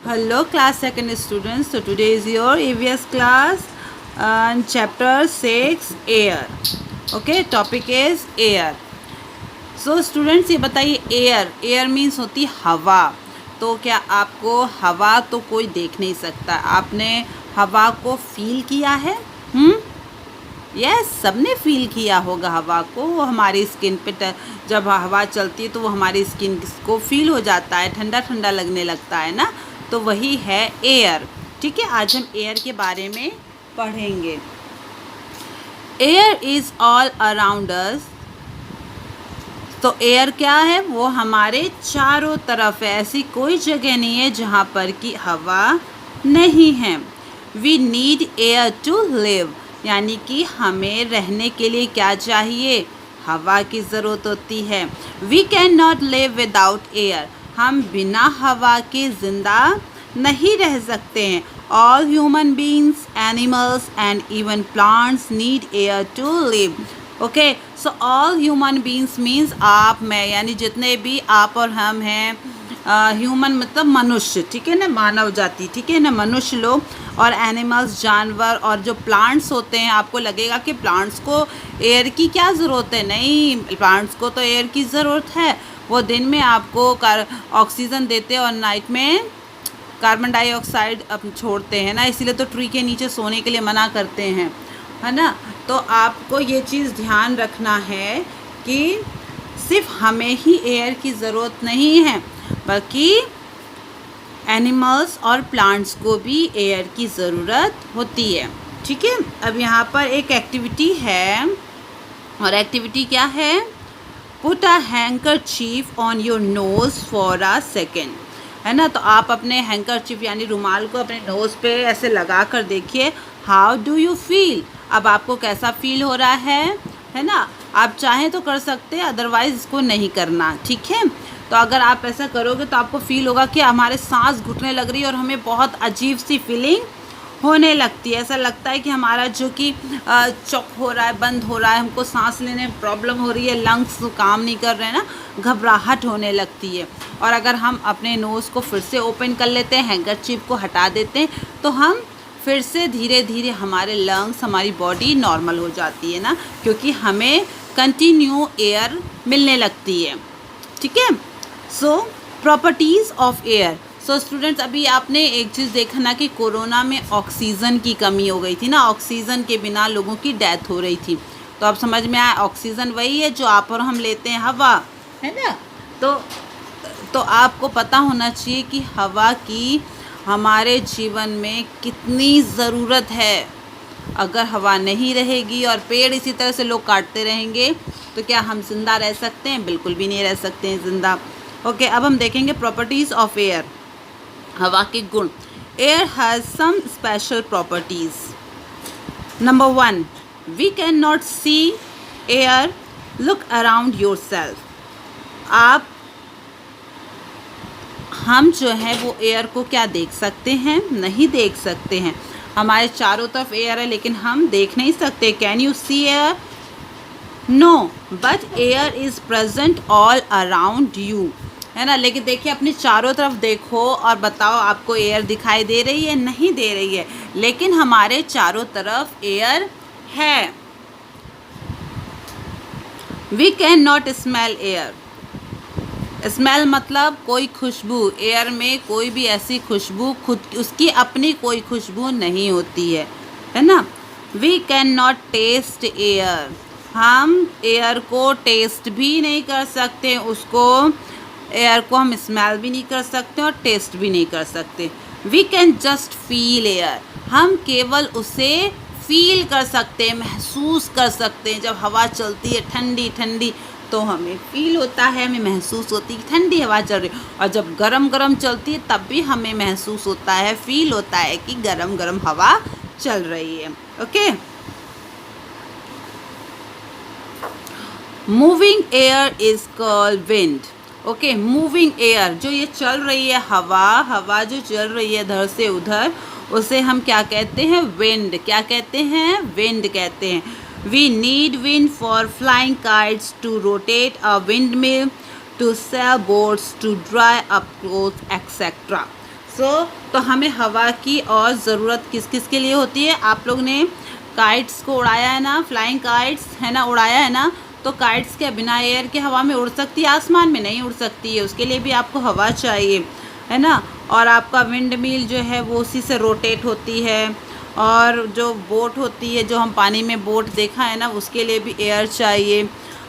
Hello, class second students. So today is your EVS class and chapter 6 air. Okay, topic is air. So students ये बताइए air means होती हवा। तो क्या आपको हवा तो कोई देख नहीं सकता, आपने हवा को फील किया है? यस, सबने फील किया होगा हवा को। वो हमारी स्किन पे जब हवा चलती है तो वो हमारी स्किन को फील हो जाता है, ठंडा ठंडा लगने लगता है ना। तो वही है एयर। ठीक है, आज हम एयर के बारे में पढ़ेंगे। Air is all around us. तो एयर क्या है? वो हमारे चारों तरफ है। ऐसी कोई जगह नहीं है जहाँ पर कि हवा नहीं है। We need air to live, यानी कि हमें रहने के लिए क्या चाहिए? हवा की ज़रूरत होती है। We can not live without air, हम बिना हवा के ज़िंदा नहीं रह सकते हैं। All human beings, animals and even plants need air to live. Okay, so all human beings means आप, मैं, यानी जितने भी आप और हम हैं। ह्यूमन मतलब मनुष्य, ठीक है ना, मानव जाति, ठीक है ना, मनुष्य लोग, और एनिमल्स जानवर, और जो प्लांट्स होते हैं। आपको लगेगा कि प्लांट्स को एयर की क्या ज़रूरत है? नहीं, प्लांट्स को तो एयर की ज़रूरत है। वो दिन में आपको ऑक्सीजन देते हैं और नाइट में कार्बन डाइऑक्साइड छोड़ते हैं ना, इसीलिए तो ट्री के नीचे सोने के लिए मना करते हैं, है ना। तो आपको ये चीज़ ध्यान रखना है कि सिर्फ हमें ही एयर की ज़रूरत नहीं है, बल्कि एनिमल्स और प्लांट्स को भी एयर की ज़रूरत होती है। ठीक है, अब यहाँ पर एक एक्टिविटी है, और एक्टिविटी क्या है? Put a handkerchief on your nose for a second, है ना। तो आप अपने हैंकरचीफ यानी रुमाल को अपने नोज़ पे ऐसे लगा कर देखिए। How do you feel? अब आपको कैसा फील हो रहा है ना। आप चाहें तो कर सकते हैं, अदरवाइज़ इसको नहीं करना, ठीक है। तो अगर आप ऐसा करोगे तो आपको फील होगा कि हमारे सांस घुटने लग रही है और हमें बहुत अजीब सी फीलिंग होने लगती है। ऐसा लगता है कि हमारा जो कि चौक हो रहा है, बंद हो रहा है, हमको सांस लेने में प्रॉब्लम हो रही है, लंग्स काम नहीं कर रहे हैं ना, घबराहट होने लगती है। और अगर हम अपने नोज़ को फिर से ओपन कर लेते हैं, हैंकरचीफ को हटा देते हैं, तो हम फिर से धीरे धीरे हमारे लंग्स, हमारी बॉडी नॉर्मल हो जाती है ना, क्योंकि हमें कंटिन्यू एयर मिलने लगती है। ठीक है। So properties of air. So students, अभी आपने एक चीज़ देखा ना कि कोरोना में ऑक्सीजन की कमी हो गई थी ना, ऑक्सीजन के बिना लोगों की डेथ हो रही थी। तो अब समझ में आया, ऑक्सीजन वही है जो आप और हम लेते हैं, हवा, है ना। तो आपको पता होना चाहिए कि हवा की हमारे जीवन में कितनी ज़रूरत है। अगर हवा नहीं रहेगी और पेड़ इसी तरह से लोग काटते रहेंगे तो क्या हम जिंदा रह सकते हैं? बिल्कुल भी नहीं रह सकते हैं जिंदा। ओके, अब हम देखेंगे प्रॉपर्टीज़ ऑफ एयर, हवा के गुण। Air has some special properties. Number 1, we can not see air, look around your self. हम जो है वो एयर को क्या देख सकते हैं? नहीं देख सकते हैं। हमारे चारों तरफ एयर है लेकिन हम देख नहीं सकते। Can you see air? No, but air is present all around you, है ना। लेकिन देखिए, अपनी चारों तरफ देखो और बताओ, आपको एयर दिखाई दे रही है? नहीं दे रही है, लेकिन हमारे चारों तरफ एयर है। We can not smell air. Smell मतलब कोई खुशबू। एयर में कोई भी ऐसी खुशबू, खुद उसकी अपनी कोई खुशबू नहीं होती है ना। We can not taste air. हम एयर को टेस्ट भी नहीं कर सकते, उसको एयर को हम स्मेल भी नहीं कर सकते और टेस्ट भी नहीं कर सकते। We can just feel air. हम केवल उसे फील कर सकते हैं, महसूस कर सकते हैं। जब हवा चलती है ठंडी ठंडी तो हमें फील होता है, हमें महसूस होती है ठंडी हवा चल रही है। और जब गरम गरम चलती है तब भी हमें महसूस होता है, फील होता है कि गरम गरम हवा चल रही है। Okay, moving air is called wind. Okay, moving air, जो ये चल रही है हवा जो चल रही है इधर से उधर, उसे हम क्या कहते हैं? विंड। क्या कहते हैं? विंड कहते हैं। We need wind for flying kites, to rotate a windmill, to sail boats, to dry up clothes, etc. तो हमें हवा की और ज़रूरत किस किस के लिए होती है? आप लोग ने काइट्स को उड़ाया है ना, फ्लाइंग काइट्स है ना, उड़ाया है ना, तो काइट्स के बिना एयर के हवा में उड़ सकती है? आसमान में नहीं उड़ सकती है, उसके लिए भी आपको हवा चाहिए, है ना। और आपका विंड मिल जो है वो उसी से रोटेट होती है, और जो बोट होती है, जो हम पानी में बोट देखा है ना, उसके लिए भी एयर चाहिए,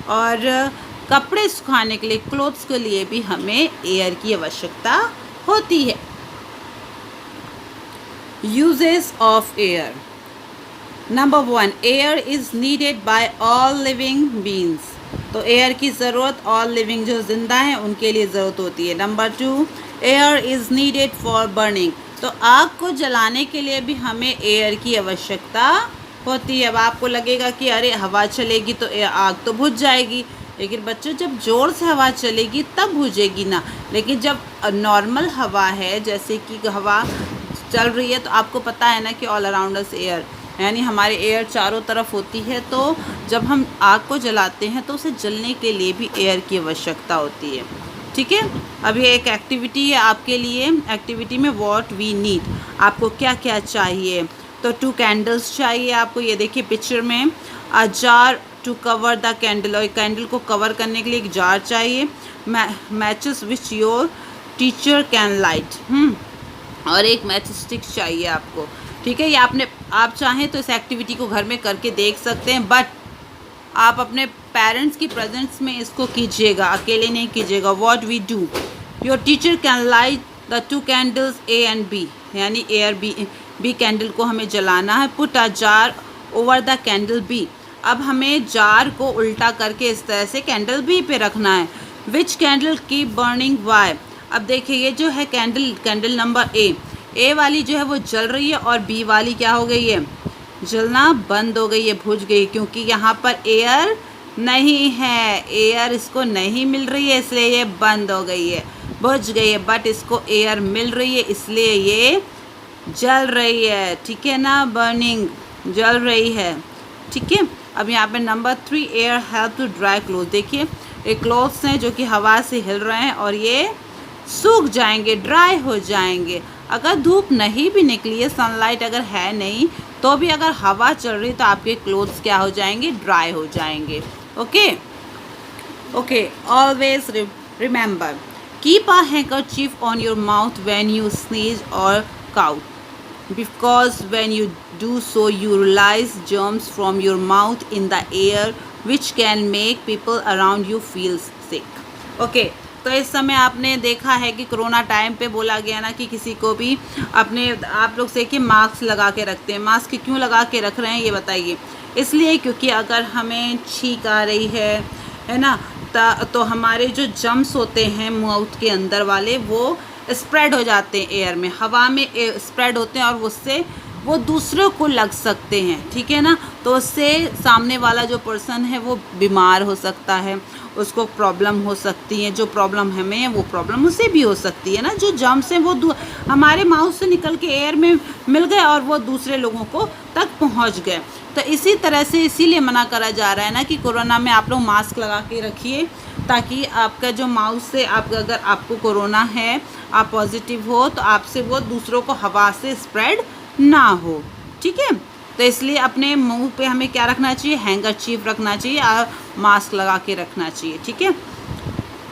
और कपड़े सुखाने के लिए, क्लोथ्स के लिए भी हमें एयर की आवश्यकता होती है। Uses of air. Number 1, air is needed bye all living beings. तो एयर की ज़रूरत ऑल लिविंग जो जिंदा हैं उनके लिए ज़रूरत होती है। Number 2, air is needed for burning. तो आग को जलाने के लिए भी हमें एयर की आवश्यकता होती है। अब आपको लगेगा कि अरे हवा चलेगी तो आग तो बुझ जाएगी, लेकिन बच्चों जब ज़ोर से हवा चलेगी तब बुझेगी ना। लेकिन जब नॉर्मल हवा है, जैसे कि हवा चल रही है, तो आपको पता है ना कि ऑल अराउंड अस एयर, यानी हमारे एयर चारों तरफ होती है। तो जब हम आग को जलाते हैं तो उसे जलने के लिए भी एयर की आवश्यकता होती है। ठीक है, अब ये एक एक्टिविटी है आपके लिए। एक्टिविटी में व्हाट वी नीड, आपको क्या क्या चाहिए? तो 2 कैंडल्स चाहिए आपको, ये देखिए पिक्चर में। A jar to cover the candle, और कैंडल को कवर करने के लिए एक जार चाहिए। Matches which your teacher can light, और एक मैच स्टिक चाहिए आपको। ठीक है, ये आप चाहें तो इस एक्टिविटी को घर में करके देख सकते हैं, बट आप अपने पेरेंट्स की प्रेजेंस में इसको कीजिएगा, अकेले नहीं कीजिएगा। What we do, your teacher can light the 2 candles A and B, यानी ए और बी कैंडल को हमें जलाना है। Put a jar over the candle B, अब हमें जार को उल्टा करके इस तरह से कैंडल बी पे रखना है। विच कैंडल कीप बर्निंग वाई, अब देखिए ये जो है कैंडल नंबर ए वाली जो है वो जल रही है, और बी वाली क्या हो गई है? जलना बंद हो गई है, बुझ गई, क्योंकि यहाँ पर एयर नहीं है, एयर इसको नहीं मिल रही है, इसलिए ये बंद हो गई है, बुझ गई है। बट इसको एयर मिल रही है, इसलिए ये जल रही है। ठीक है ना, बर्निंग, जल रही है। ठीक है, अब यहाँ पे number 3, air help to dry cloth. देखिए ये क्लोथ्स हैं जो कि हवा से हिल रहे हैं, और ये सूख जाएंगे, ड्राई हो जाएंगे। अगर धूप नहीं भी निकली है, सनलाइट अगर है नहीं, तो भी अगर हवा चल रही तो आपके क्लोथ्स क्या हो जाएंगे? ड्राई हो जाएंगे। Okay, always remember, keep a handkerchief on your mouth when you sneeze और cout, because when you do so you release germs from your mouth in the air which can make people around you feel sick. Okay, तो इस समय आपने देखा है कि corona time पे बोला गया ना कि किसी को भी अपने, आप लोग से कि मास्क लगा के रखते हैं। मास्क क्यों लगा के रख रहे हैं ये बताइए? इसलिए क्योंकि अगर हमें छींक आ रही है ना, तो हमारे जो जम्स होते हैं माउथ के अंदर वाले, वो स्प्रेड हो जाते हैं एयर में, हवा में स्प्रेड होते हैं, और उससे वो दूसरों को लग सकते हैं। ठीक है ना, तो उससे सामने वाला जो पर्सन है वो बीमार हो सकता है, उसको प्रॉब्लम हो सकती है। जो प्रॉब्लम हमें है वो प्रॉब्लम उसे भी हो सकती है ना। जो जर्म्स हैं वो हमारे माउथ से निकल के एयर में मिल गए और वो दूसरे लोगों को तक पहुंच गए। तो इसी तरह से इसीलिए मना करा जा रहा है ना कि कोरोना में आप लोग मास्क लगा के रखिए, ताकि आपका जो माउथ से अगर आपको कोरोना है, आप पॉजिटिव हो, तो आपसे वो दूसरों को हवा से स्प्रेड ना हो। ठीक है, तो इसलिए अपने मुंह पे हमें क्या रखना चाहिए? हैंकरचीफ रखना चाहिए और मास्क लगा के रखना चाहिए। ठीक है,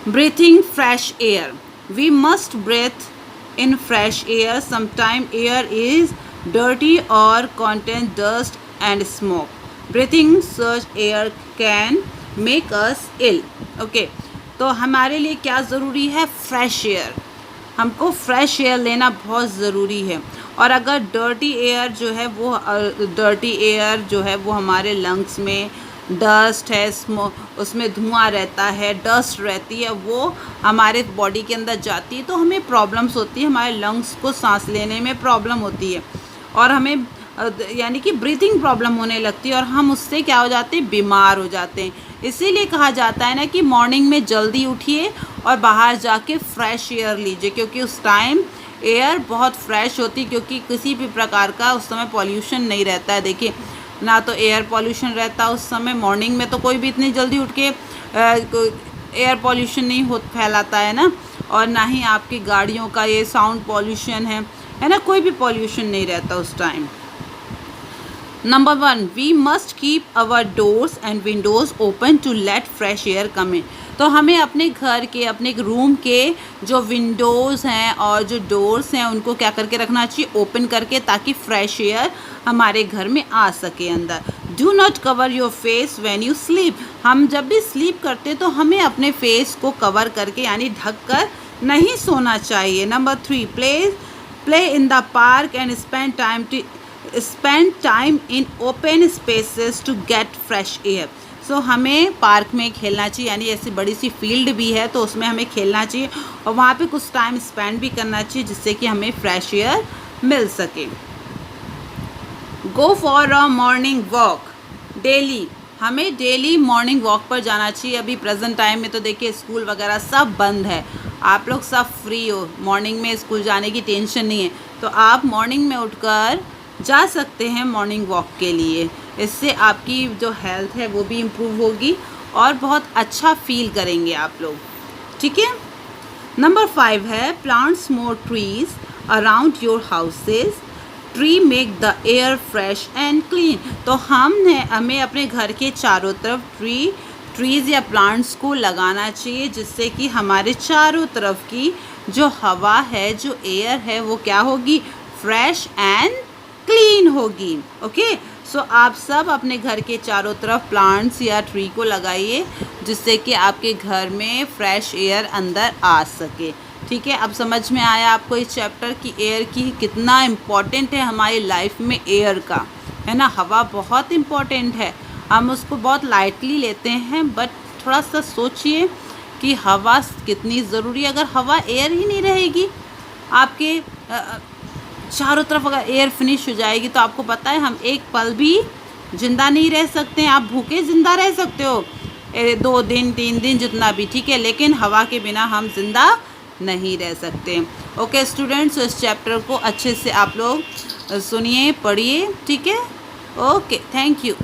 breathing fresh air, we must breathe in fresh air. Sometime air is dirty और contain dust and smoke. Breathing such air can make us ill. Okay, तो हमारे लिए क्या ज़रूरी है? फ्रेश एयर, हमको फ्रेश एयर लेना बहुत ज़रूरी है। और अगर डर्टी एयर जो है वो हमारे लंग्स में डस्ट है, उसमें धुआं रहता है, डस्ट रहती है, वो हमारे बॉडी के अंदर जाती है, तो हमें प्रॉब्लम्स होती है, हमारे लंग्स को सांस लेने में प्रॉब्लम होती है, और हमें यानी कि ब्रीथिंग प्रॉब्लम होने लगती है, और हम उससे क्या हो जाते हैं? बीमार हो जाते हैं। इसीलिए कहा जाता है ना कि मॉर्निंग में जल्दी उठिए और बाहर जाके फ्रेश एयर लीजिए, क्योंकि उस टाइम एयर बहुत फ्रेश होती है, क्योंकि किसी भी प्रकार का उस समय पॉल्यूशन नहीं रहता है। देखिए, ना तो एयर पॉल्यूशन रहता उस समय, मॉर्निंग में तो कोई भी इतनी जल्दी उठ के एयर पॉल्यूशन नहीं हो फैलाता है ना, और ना ही आपकी गाड़ियों का ये साउंड पॉल्यूशन है ना, कोई भी पॉल्यूशन नहीं रहता उस time. Number 1, we must keep our doors and windows open to let fresh air come in. तो हमें अपने घर के, अपने रूम के जो विंडोज़ हैं और जो डोर्स हैं उनको क्या करके रखना चाहिए, ओपन करके, ताकि फ्रेश एयर हमारे घर में आ सके अंदर। Do not cover your face when you sleep. हम जब भी स्लीप करते तो हमें अपने फेस को कवर करके यानी ढक कर नहीं सोना चाहिए। Number 3, play in the park and spend time in open spaces to get fresh air. So हमें पार्क में खेलना चाहिए, यानी ऐसी बड़ी सी फील्ड भी है तो उसमें हमें खेलना चाहिए और वहाँ पे कुछ टाइम स्पेंड भी करना चाहिए जिससे कि हमें फ्रेश एयर मिल सके। Go for a morning walk daily. हमें डेली मॉर्निंग वॉक पर जाना चाहिए। अभी प्रेजेंट टाइम में तो देखिए स्कूल वगैरह सब बंद है, आप लोग सब फ्री हो, मॉर्निंग में स्कूल जाने की टेंशन नहीं है, तो आप मॉर्निंग में उठकर जा सकते हैं मॉर्निंग वॉक के लिए। इससे आपकी जो हेल्थ है वो भी इम्प्रूव होगी और बहुत अच्छा फील करेंगे आप लोग, ठीक है। नंबर 5 है plants more trees around your houses, tree make the air fresh and clean. तो हमें अपने घर के चारों तरफ ट्रीज़ या प्लांट्स को लगाना चाहिए जिससे कि हमारे चारों तरफ की जो हवा है, जो एयर है, वो क्या होगी, फ्रेश एंड क्लीन होगी। ओके, सो आप सब अपने घर के चारों तरफ प्लांट्स या ट्री को लगाइए जिससे कि आपके घर में फ्रेश एयर अंदर आ सके, ठीक है। अब समझ में आया आपको इस चैप्टर की एयर की कितना इम्पोर्टेंट है हमारी लाइफ में एयर का, है ना। हवा बहुत इम्पोर्टेंट है, हम उसको बहुत लाइटली लेते हैं, बट थोड़ा सा सोचिए कि हवा कितनी ज़रूरी है। अगर हवा, एयर ही नहीं रहेगी आपके चारों तरफ, अगर एयर फिनिश हो जाएगी तो आपको पता है हम एक पल भी ज़िंदा नहीं रह सकते हैं। आप भूखे ज़िंदा रह सकते हो 2 दिन 3 दिन जितना भी, ठीक है, लेकिन हवा के बिना हम ज़िंदा नहीं रह सकते। ओके स्टूडेंट्स, इस चैप्टर को अच्छे से आप लोग सुनिए, पढ़िए, ठीक है। Okay, thank you.